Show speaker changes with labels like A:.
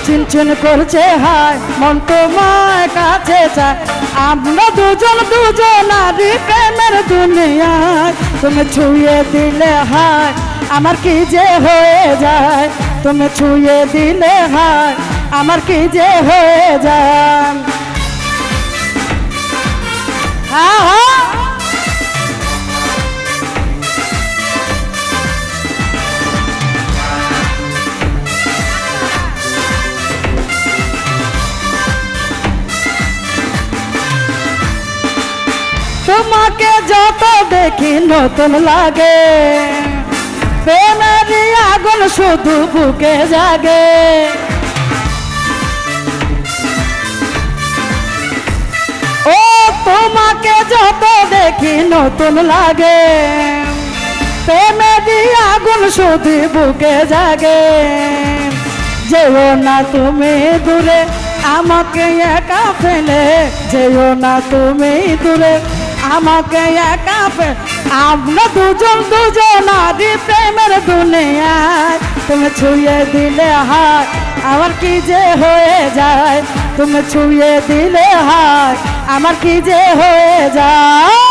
A: চিনচিন করছে হায় মন তোমার কাছে চায় আমরা দুজন দুজনারই প্রেমের দুনিয়ায় তুমি ছুঁয়ে দিলে হায় আমার কি যে হয়ে যায় তুমি ছুঁয়ে দিলে হায় আমার কি যে হয়ে যায় হ্যাঁ হ্যাঁ তোমাকে যত দেখি নতুন লাগে প্রেমের আগুন শুধু বুকে জাগে ও তোমাকে যত দেখি নতুন লাগে প্রেমের আগুন শুধু বুকে জাগে যেও না তুমি দূরে আমাকে একা ফেলে যেও না তুমি দূরে আমাকে একা আমরা দুজন দুজনারই প্রেমের দুনিয়ায় তুমি ছুঁয়ে দিলে হায় আমার কি যে হয়ে যায় তুমি ছুঁয়ে দিলে হায় আমার কি যে হয়ে যায়